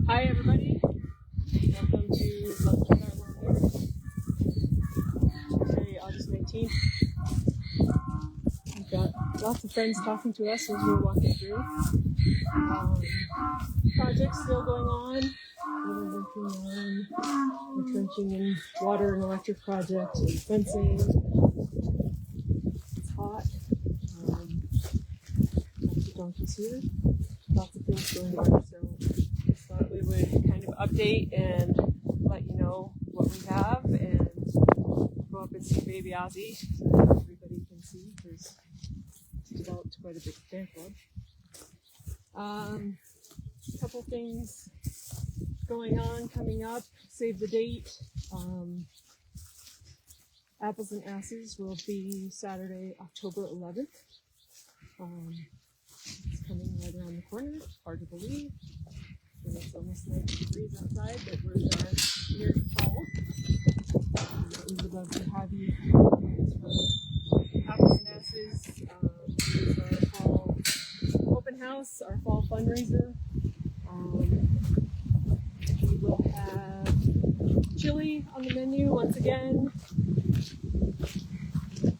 Hi everybody, welcome to Let's Get Our World. Today, August 19th. We've got lots of friends talking to us as we're walking through. Projects still going on. We're working on the trenching and water and electric projects and fencing. It's hot. Lots of donkeys here. Lots of things going on. So just thought we would kind of update and let you know what we have and go up and see baby Ozzy so that everybody can see because it's developed quite a big fan club. A couple things going on coming up. Save the date. Apples and Asses will be Saturday, October 11th. It's coming right around the corner. Hard to believe. And it's almost 90 degrees outside, but we're nearing fall. We would love to have you for Apples and Asses. It's our fall open house, our fall fundraiser. We will have chili on the menu once again.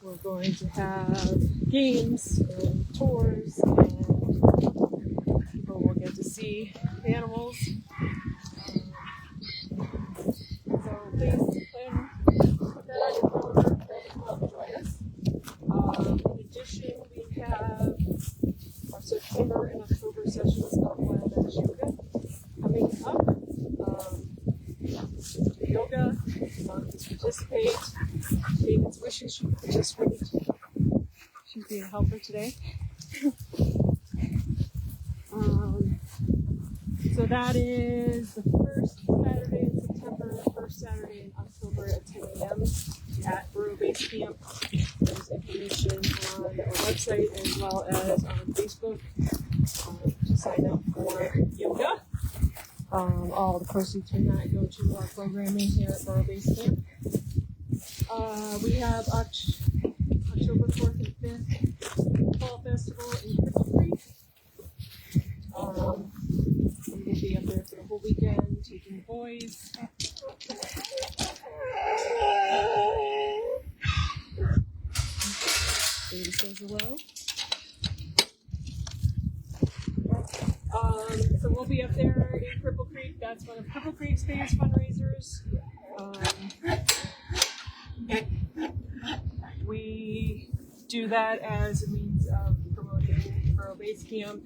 We're going to have games and tours, and people will get to see animals. So please plan to put that on your calendar to join us. In addition, we have our September and October sessions of Wild Edge Yoga coming up. Yoga, to participate. David's wishes she participate. She's being a helper today. So that is the first Saturday in September, first Saturday in October at 10 a.m. at Burro Base Camp. There's information on our website as well as on Facebook to sign up for yoga. All the proceeds from that go to our programming here at Burro Base Camp. We have October 4th and 5th Fall Festival in Cripple Creek. We will be up there for the whole weekend, taking the boys. Baby says hello. So we'll be up there in Cripple Creek. That's one of Cripple Creek's biggest fundraisers. We do that as a means of promoting Burro Base Camp,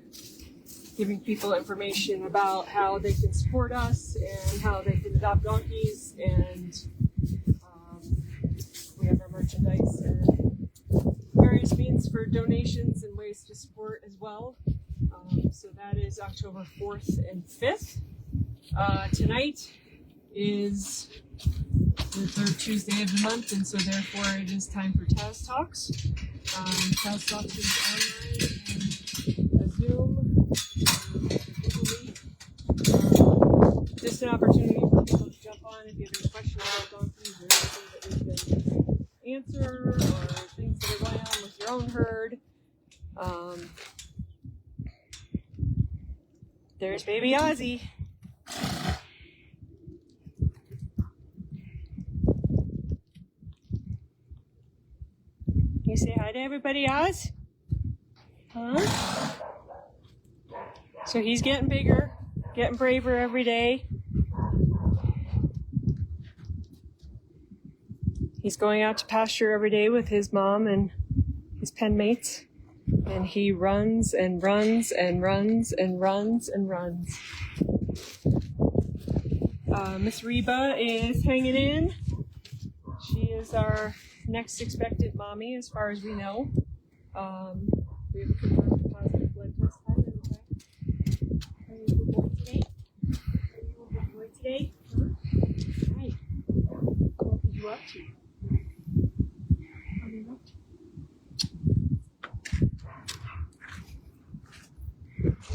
giving people information about how they can support us and how they can adopt donkeys, and we have our merchandise and various means for donations and ways to support as well. So that is October 4th and 5th. Tonight is the third Tuesday of the month, and so therefore it is time for Taz Talks. Taz Talks is online and a Zoom, Google Meet. Just an opportunity for people to jump on if you have any questions about donkeys or anything that we can answer, or things that are going on with your own herd. There's baby Ozzy. You say hi to everybody, Oz? Huh? So he's getting bigger, getting braver every day. He's going out to pasture every day with his mom and his pen mates. And he runs and runs and runs and runs and runs. Miss Reba is hanging in. She is our next expectant mommy, as far as we know. We have a confirmed positive blood test. Hi, okay. Are you a good boy today? Are you a good boy today? Huh? Hi. What are you up to? What are you up to?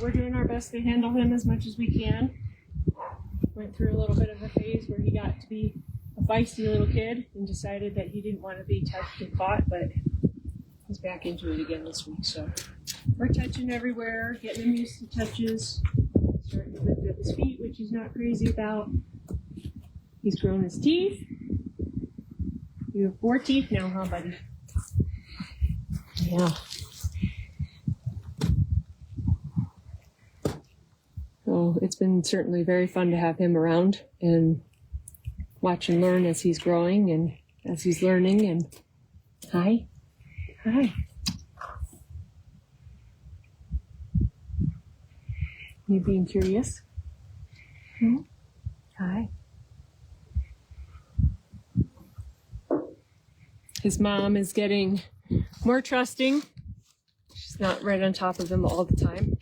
We're doing our best to handle him as much as we can. Went through a little bit of a phase where he got to be a feisty little kid and decided that he didn't want to be touched and caught, but he's back into it again this week. So we're touching everywhere, getting him used to touches. starting to lift up his feet, which he's not crazy about. He's grown his teeth. You have 4 teeth now, huh, buddy? Yeah. So it's been certainly very fun to have him around and watch and learn as he's growing and as he's learning. And hi. You being curious? Hi. His mom is getting more trusting. She's not right on top of him all the time.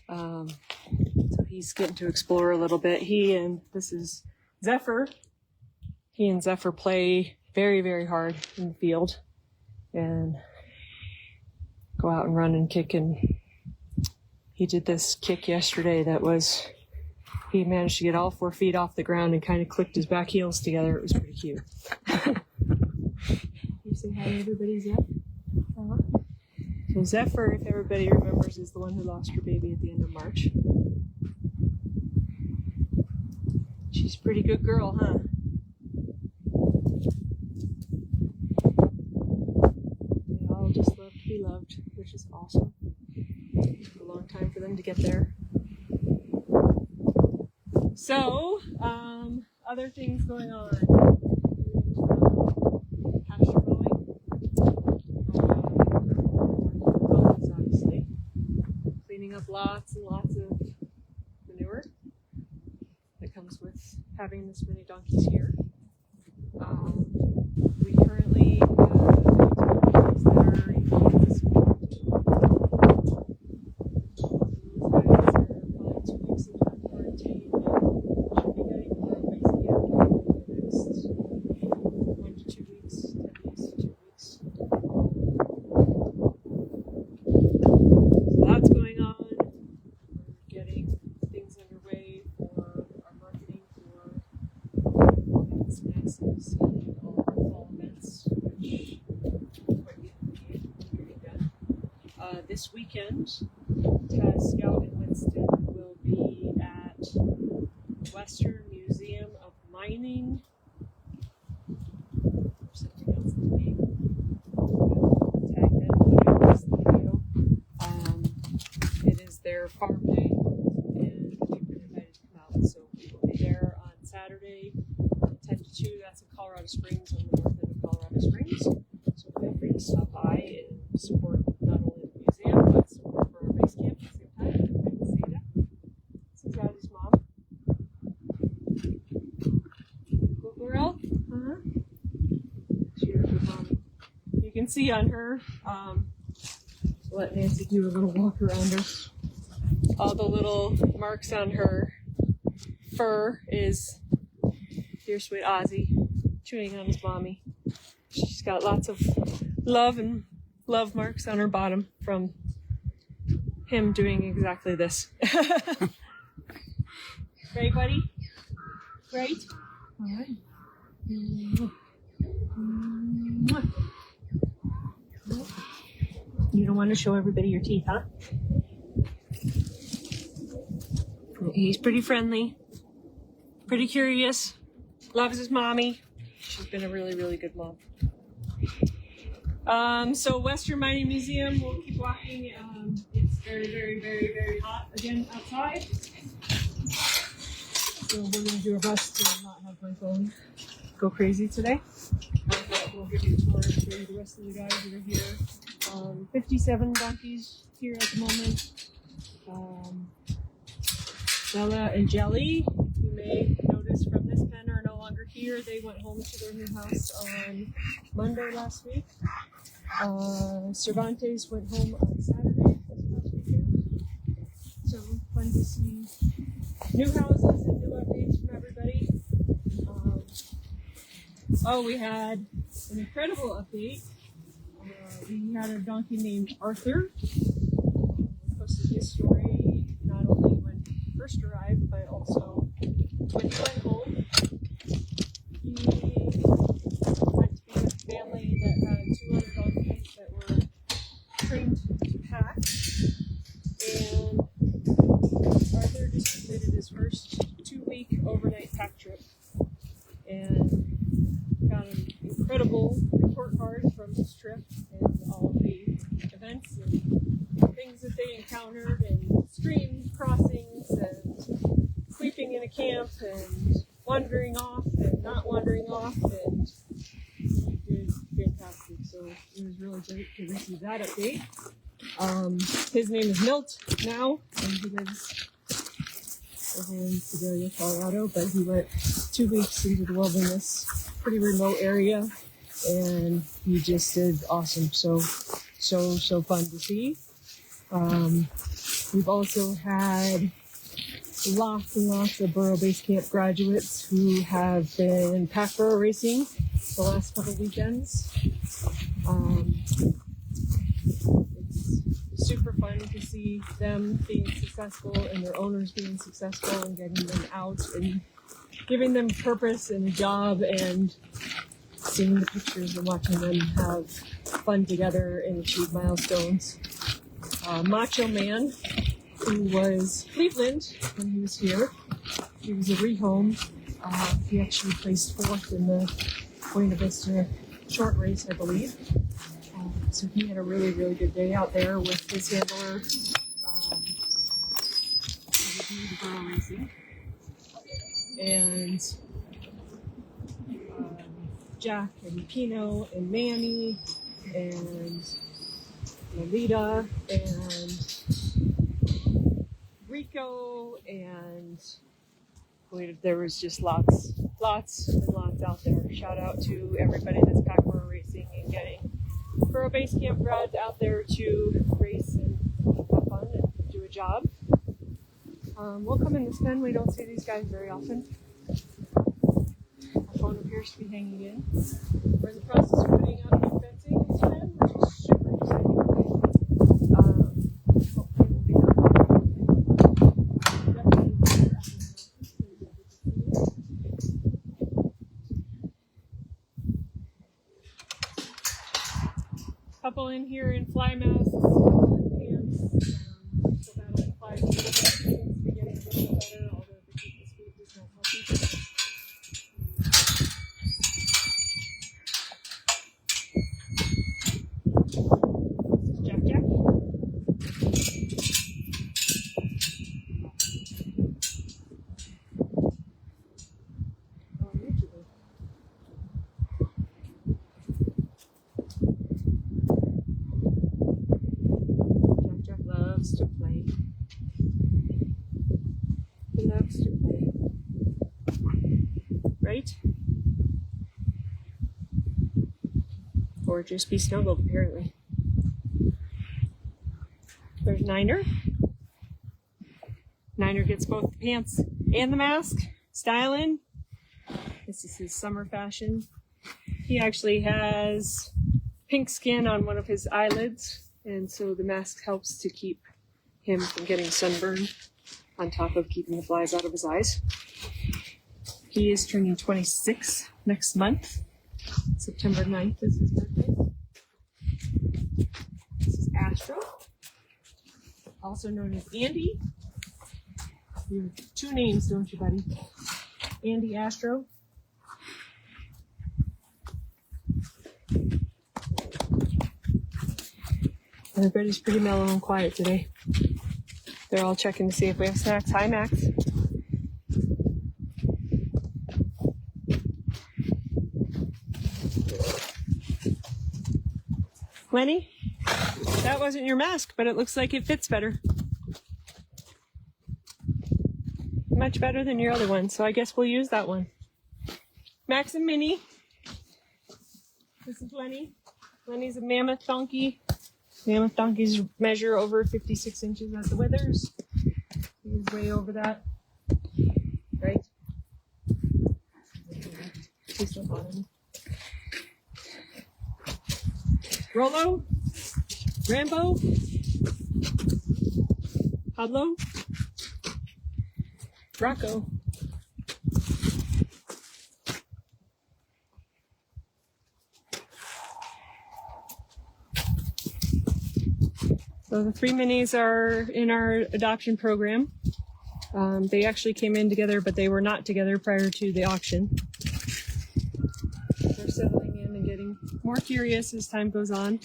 So he's getting to explore a little bit. This is Zephyr. He and Zephyr play very, very hard in the field and go out and run and kick. And he did this kick yesterday he managed to get all 4 feet off the ground and kind of clicked his back heels together. It was pretty cute. You say hi to everybody, Zeph? So Zephyr, if everybody remembers, is the one who lost her baby at the end of March. She's a pretty good girl, huh? They all just love to be loved, which is awesome. It took a long time for them to get there. So, other things going on. Pasture mowing. Donkeys, obviously. Cleaning up lots and lots of manure that comes with having this many donkeys here. We currently have donkeys that are in this spot. Those guys are probably 2 weeks into their quarantine and should be getting a Burro Base Camp in the next 1 to 2 weeks, 10 days to 2 weeks. So that's going on. We're getting things underway for our marketing for events, masses, and all our fall events, which we're quite getting done. This weekend, Taz Scout in Winston will be at Western Museum of Mining. There's something else in the name. Tag them when I post the video. It is their farm day, and we've been invited to come out. So we will be there on Saturday, 10 to 2. That's in Colorado Springs, on the north end of Colorado Springs. So feel free to stop by and support not only the museum, but support Burro Base Camp at the same time. I can see that. This is Ozzy's mom. Good girl? She's a good mommy. You can see on her, let Nancy do a little walk around her. All the little marks on her fur is dear sweet Ozzy chewing on his mommy. She's got lots of love marks on her bottom from him doing exactly this. Right, buddy? Right? All right. You don't want to show everybody your teeth, huh? He's pretty friendly, pretty curious, loves his mommy. She's been a really, really good mom. So Western Mining Museum, we'll keep walking. It's very, very, very, very hot again outside. So we're going to do our best to not have my phone go crazy today. We'll give you a tour and show you the rest of the guys that are here. 57 donkeys here at the moment. Bella and Jelly, you may notice from this pen, are no longer here. They went home to their new house on Monday last week. Cervantes went home on Saturday this past weekend. So fun to see new houses and new updates from everybody. We had an incredible update. We had a donkey named Arthur. We posted his story not only when he first arrived, but also when he went home. He went to be with a family that had 2 other donkeys that were trained to pack. And Arthur overnight pack trip and got an incredible report card from this trip and all of the events and things that they encountered and stream crossings and sleeping in a camp and wandering off and not wandering off, and he did fantastic. So it was really great to receive that update. His name is Milt now, and he lives over in Sedalia, Colorado, but he went 2 weeks into the wilderness, pretty remote area, and he just did awesome. So fun to see. We've also had lots and lots of Burro Base Camp graduates who have been pack burro racing the last couple weekends. It's super fun to see them being successful and their owners being successful and getting them out and giving them purpose and a job, and seeing the pictures and watching them have fun together and achieve milestones. Macho Man, who was Cleveland when he was here, he was a rehome. He actually placed 4th in the Buena Vista short race, I believe. So he had a really, really good day out there with his handler. The burro racing. And Jack and Pino and Manny and Lolita and Rico, and there was just lots and lots out there. Shout out to everybody that's pack burro racing and getting Burro Base Camp grads out there to race and have fun and do a job. We'll come in this pen. We don't see these guys very often. Our phone appears to be hanging in. We're in the process of putting out new fencing in this pen, which is super exciting. Hopefully we'll be couple in here in fly masks, pants, so that'll apply to the things beginning to feel better, although the people's food is not healthy. This is Jack Jack. To play. He loves to play. Right? Or just be snuggled, apparently. There's Niner. Niner gets both the pants and the mask. Styling. This is his summer fashion. He actually has pink skin on one of his eyelids, and so the mask helps to keep him from getting sunburned, on top of keeping the flies out of his eyes. He is turning 26 next month. September 9th is his birthday. This is Astro, also known as Andy. You have 2 names, don't you, buddy? Andy Astro. Everybody's pretty mellow and quiet today. They're all checking to see if we have snacks. Hi, Max. Lenny, that wasn't your mask, but it looks like it fits better. Much better than your other one, so I guess we'll use that one. Max and Minnie. This is Lenny. Lenny's a mammoth donkey. Mammoth donkeys measure over 56 inches at the withers. He's way over that. Right? He's the bottom. Rolo? Rambo? Pablo? Rocco? So the 3 minis are in our adoption program. They actually came in together, but they were not together prior to the auction. They're settling in and getting more curious as time goes on.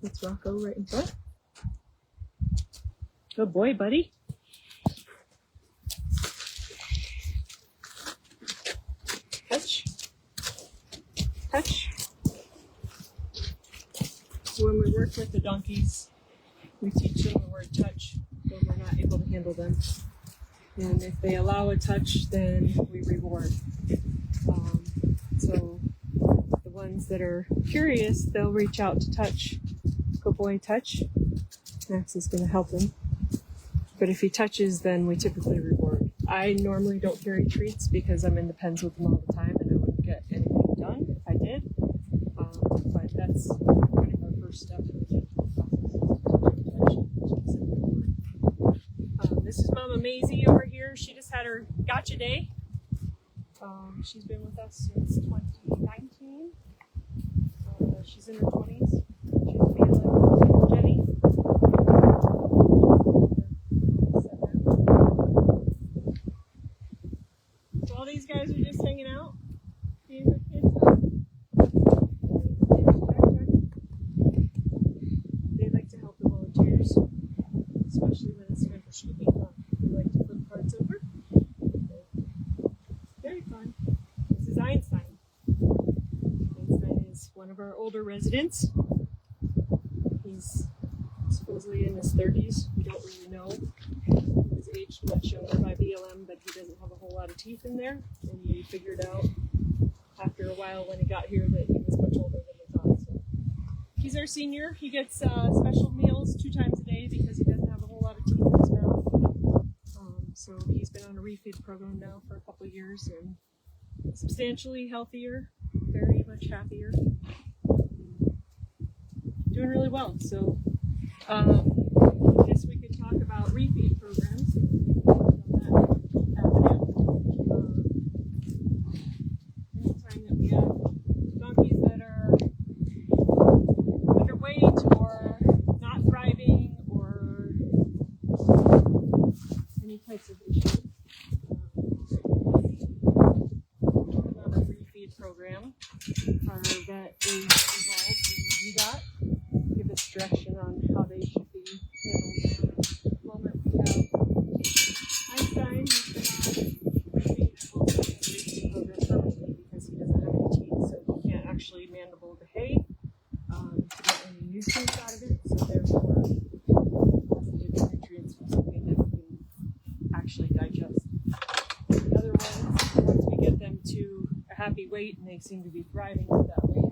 That's Rocco right in front. Good boy, buddy. Touch. Touch. So when we work with the donkeys, we teach them the word touch when we're not able to handle them. And if they allow a touch, then we reward. So the ones that are curious, they'll reach out to touch. Good boy, touch. Max is going to help him. But if he touches, then we typically reward. I normally don't carry treats because I'm in the pens with them all the time and I wouldn't get anything done if I did. But that's kind of our first step in the process. This is Mama Maisie over here. She just had her gotcha day. She's been with us since 2019. She's in her 20s. She's feeling Jenny. So all these guys are just hanging out. These are kids. They like to help the volunteers, especially when it's time for sheeping. They like to flip cards over. Very fun. This is Einstein. Einstein is one of our older residents. He's supposedly in his 30s. We don't really know. He was aged much younger by BLM, but he doesn't have a whole lot of teeth in there. And we figured out after a while when he got here that he was much older than we thought. So he's our senior. He gets special meals 2 times a day because he doesn't have a whole lot of teeth in his mouth. So he's been on a refeed program now for a couple of years and substantially healthier, very much happier, doing really well. So I guess we could talk about refeed programs. Anytime that we have donkeys that are underweight or not thriving or any types of issues. On a refeed program, our vet is involved in do that, give us direction on how they should be handled. At the moment we have Einstein, who's been on refeed program permanently because he doesn't have any teeth, so he can't actually mandible the hay to get any nutrients out of it, so therefore positive nutrients from something that we can actually digest. The other ones, once we get them to a happy weight and they seem to be thriving with that weight,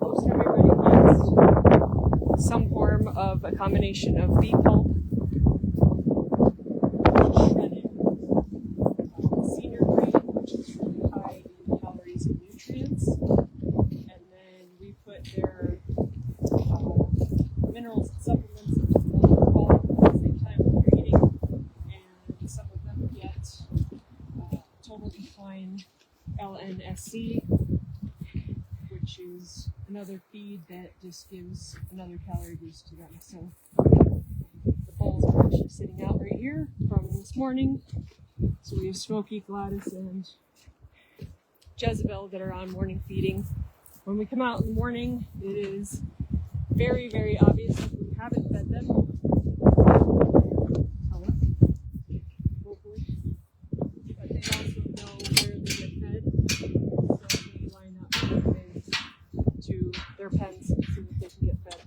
most everybody gets some form of a combination of beet pulp, shredded, senior grain, which is really high in calories and nutrients, and then we put their minerals and supplements into the ball at the same time when you're eating, and some of them get total equine LNSC, which is another feed that just gives another calorie boost to them. So the bowls are actually sitting out right here from this morning. So we have Smokey, Gladys, and Jezebel that are on morning feeding. When we come out in the morning, it is very, very obvious if we haven't fed them. Tell us, hopefully. But they also know where they get fed, so they line up to their pens so that they can get fed.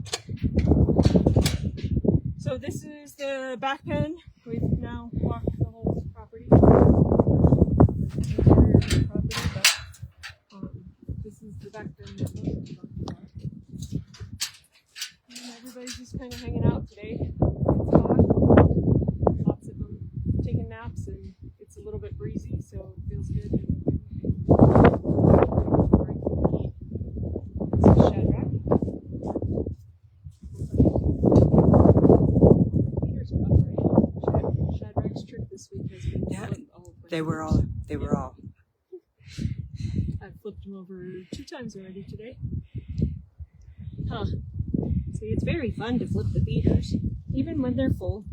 So this is the back pen. We've now walked the whole property. The interior of the property, but this is the back pen that most of the donkeys are. And everybody's just kind of hanging out today. It's hot. Lots of them taking naps, and it's a little bit breezy, so it feels good. This is Shadrach. Peters are up right now. Shadrach's trip this week has been flipped all. They were all. I've flipped him over 2 times already today. Huh. See, it's very fun to flip the feeders, even when they're full.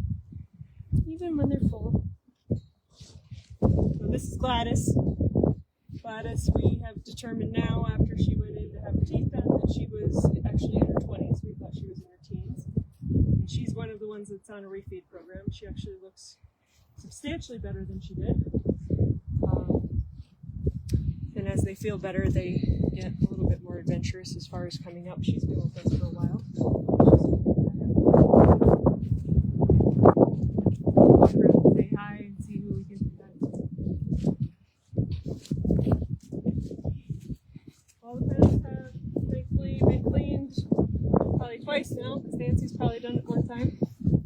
Even when they're full. So this is Gladys. Gladys, we have determined now, after she went in to have her teeth done, that she was actually in her 20s. We thought she was in her teens. And she's one of the ones that's on a refeed program. She actually looks substantially better than she did. And as they feel better, they get a little bit more adventurous as far as coming up. She's been with us for a while. Walk around and say hi and see who we can pet. All the pens have thankfully been cleaned probably twice now, because Nancy's probably done it one time.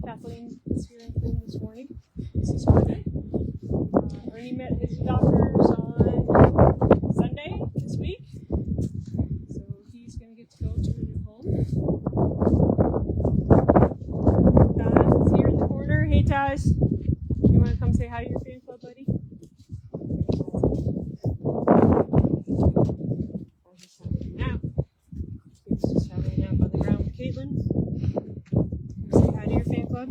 Kathleen was here and cleaned this morning. This is her day. Ernie met his doctors on Sunday this week, so he's going to get to go to a new home. Taz is here in the corner. Hey Taz, you want to come say hi to your fan club, buddy? Taz is having a nap. He's just having a nap on the ground with Caitlin. Say hi to your fan club.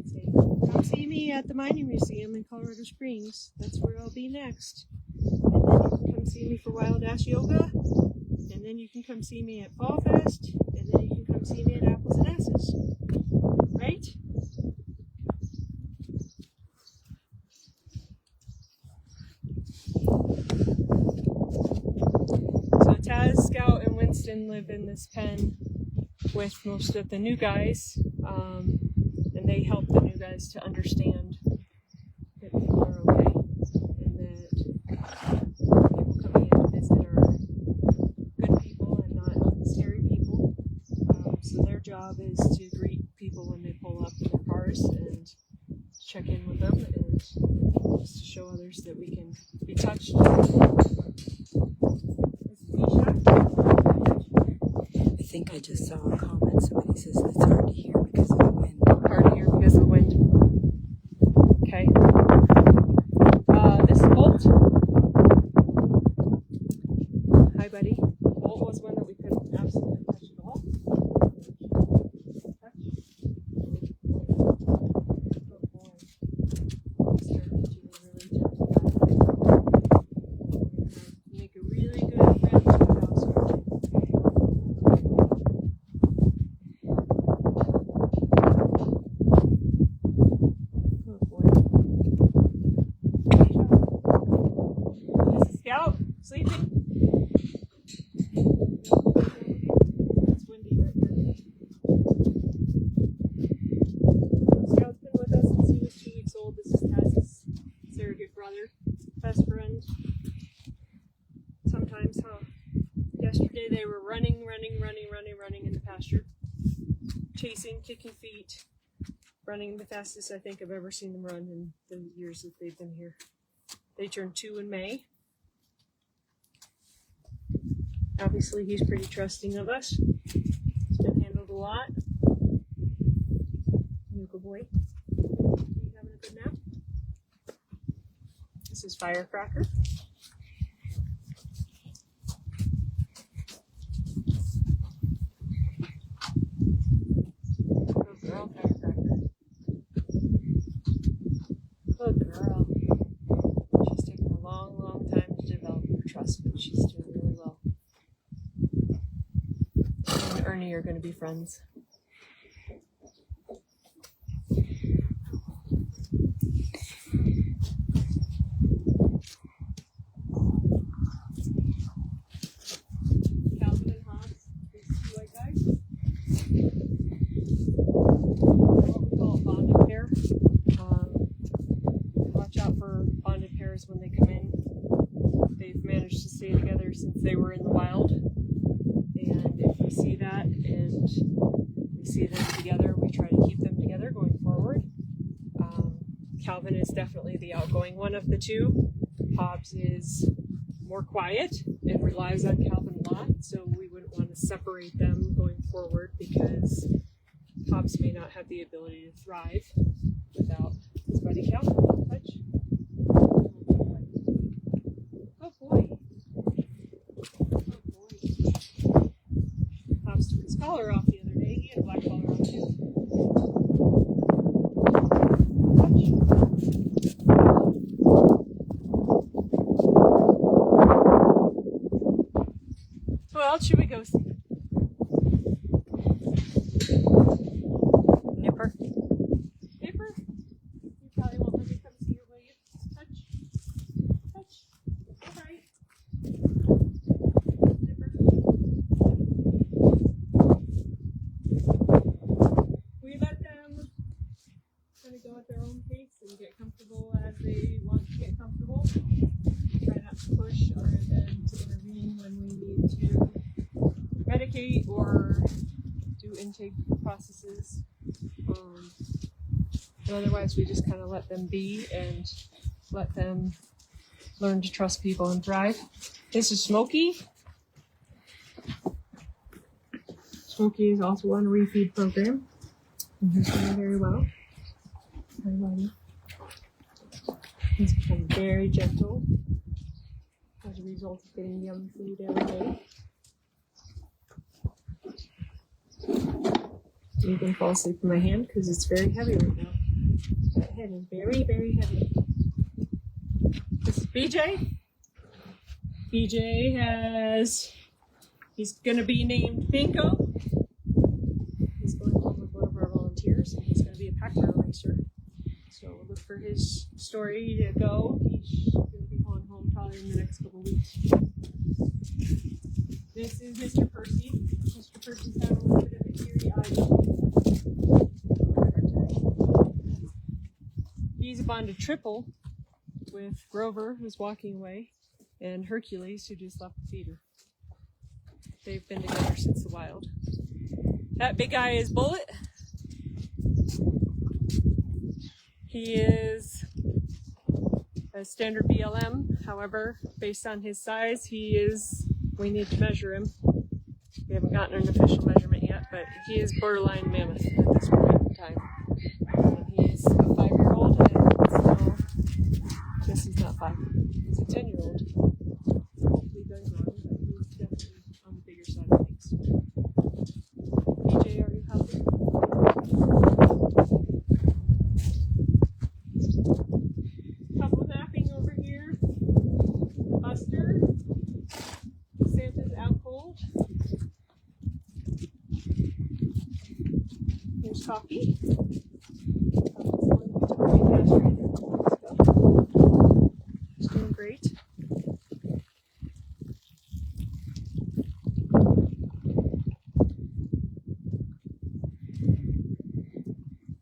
Say, come see me at the Mining Museum in Colorado Springs. That's where I'll be next. Come see me for Wild Ash Yoga, and then you can come see me at Fall Fest, and then you can come see me at Apples and Asses. Right? So Taz, Scout, and Winston live in this pen with most of the new guys, and they help the new guys to understand that people are okay, and that people coming in to visit are good people and not scary people. So their job is to greet people when they pull up in their cars and check in with them, and just to show others that we can be touched. I think I just saw a comment. Somebody says it's hard to hear because of the wind. Hard to hear because of the wind. Okay. This is Bolt. Hi, buddy. Bolt was one that we couldn't absolutely touch at all. Touch. Oh boy. Started to really gentle guy. Make a really good friend to the household. Scout, sleeping? It's windy right here. Scout's been with us since he was 2 weeks old. This is Taz's surrogate brother, best friend. Sometimes, yesterday they were running in the pasture. Chasing, kicking feet, running the fastest I think I've ever seen them run in the years that they've been here. They turned 2 in May. Obviously, he's pretty trusting of us. He's been handled a lot. You good boy. You having a good nap? This is Firecracker. Good girl, Firecracker. Good girl. She's taken a long time to develop her trust, but she's doing really well. And Ernie are going to be friends. Calvin and Hans, these 2 white guys. What we call a bonded pair. Watch out for bonded pairs when they come in. They've managed to stay together since they were in the wild. And if we see that and we see them together, we try to keep them together going forward. Calvin is definitely the outgoing one of the 2. Hobbs is more quiet and relies on Calvin a lot, so we wouldn't want to separate them going forward because Hobbs may not have the ability to thrive without his buddy Calvin. Touch. Oh boy. Oh boy. almost took his collar off the other day. He had a black collar on too. Who else should we go see? Nipper. Nipper? You probably won't let me come see you, will you? Touch. Alright. Nipper. We let them kind of go at their own pace and get comfortable as they want to get comfortable. Try not to push other than to intervene when we need to medicate or do intake processes. And otherwise, we just kind of let them be and let them learn to trust people and thrive. This is Smokey. Smokey is also on a refeed program. And he's doing very well. Hi, buddy. He's become very gentle as a result of getting yum food every day. You can fall asleep in my hand because it's very heavy right now. That head is very, very heavy. This is BJ. BJ he's going to be named Bingo. He's going home with one of our volunteers and he's going to be a pack car racer. So look for his story to go. He's going to be going home probably in the next couple of weeks. This is Mr. Percy. Mr. Percy's had a little bit of a teary eye. He's a bonded triple with Grover, who's walking away, and Hercules, who just left the feeder. They've been together since the wild. That big guy is Bullet. He is a standard BLM. However, based on his size, we need to measure him. We haven't gotten an official measurement yet, but he is borderline mammoth at this point in time. And he is a 5-year-old, and so, I guess he's not 5. He's a 10-year-old. Hopefully going wrong, but he's definitely on the bigger side of things. BJ, are you healthy? Couple napping over here. Buster. Santa's out cold. Here's Coffee. He's doing great.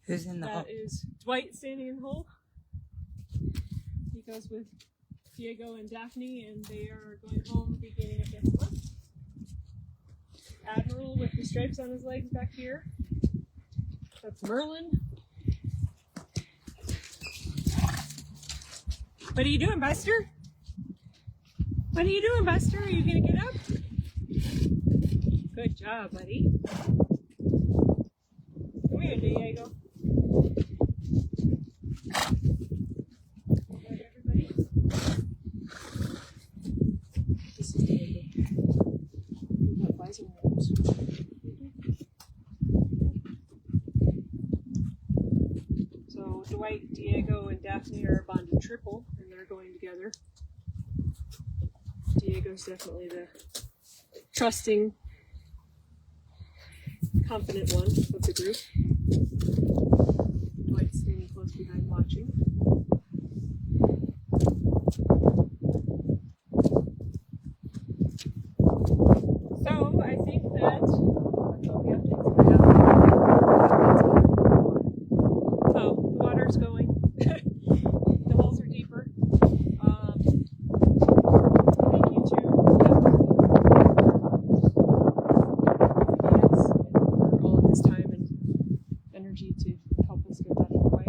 Who's in the hole? That is Dwight standing in the hole. He goes with Diego and Daphne, and they are going home beginning of next month. Admiral with the stripes on his legs back here. That's Merlin. What are you doing, Buster? What are you doing, Buster? Are you gonna get up? Good job, buddy. Come here, Diego. Right, everybody. This is Diego. We've got bison robes. So Dwight, Diego, and Daphne are a bonded triple, and they're going together. Diego's definitely the trusting, confident one of the group. Dwight's standing close behind watching. So I think that that's all the updates I have. Oh, the water's going. The holes are deeper. Thank you to for all of his time and energy to help us get that underway.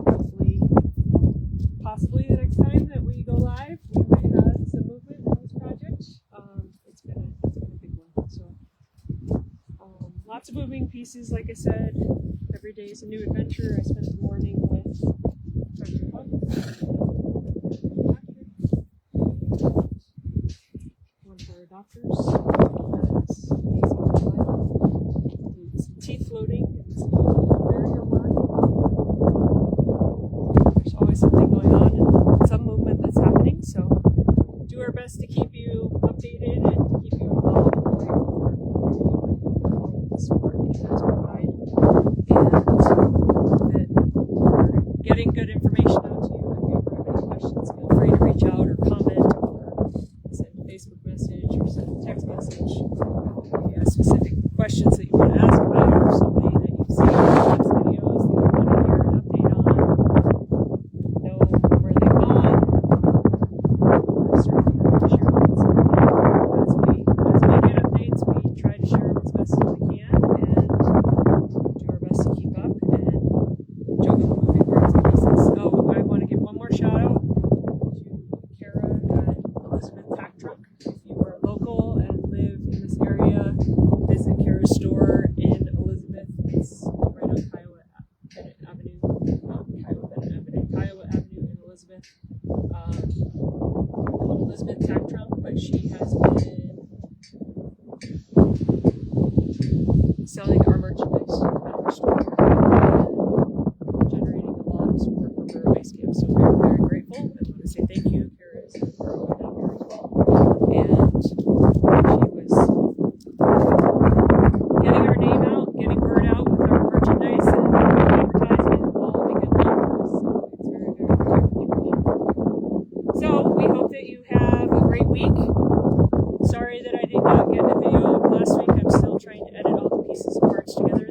Hopefully, possibly the next time that we go live, we might have some movement in this project. It's been a big one. So lots of moving pieces, like I said. Every day is a new adventure. I spent the morning with Dr. Hunt, one of our doctors. That's amazing. questions that you want to ask about, or somebody that you've seen in past videos that you want to hear an update on, know where they've gone, we're certainly happy to share things. As we get updates, we try to share them as best as we can and do our best to keep up and juggle the moving parts and pieces. Oh, I want to give one more shout out to Kara at Elizabeth Tack Truck. If you are local and live in this area, visit Kara's store in Elizabeth. It's right on Kiowa Bennett Avenue, Kiowa Avenue in Elizabeth. Called Elizabeth Tack Truck, but she has been selling our merchandise at our store and generating a lot of support for Burro Base Camp. So we're very grateful and want to say thank you. Kara is a Burro founder as well. And she was getting our name out, getting word out with our merchandise and advertisement, all the good luck for us. So it's very, very much appreciated. So we hope that you have a great week. Sorry that I did not get a video last week. I'm still trying to edit all the pieces and parts together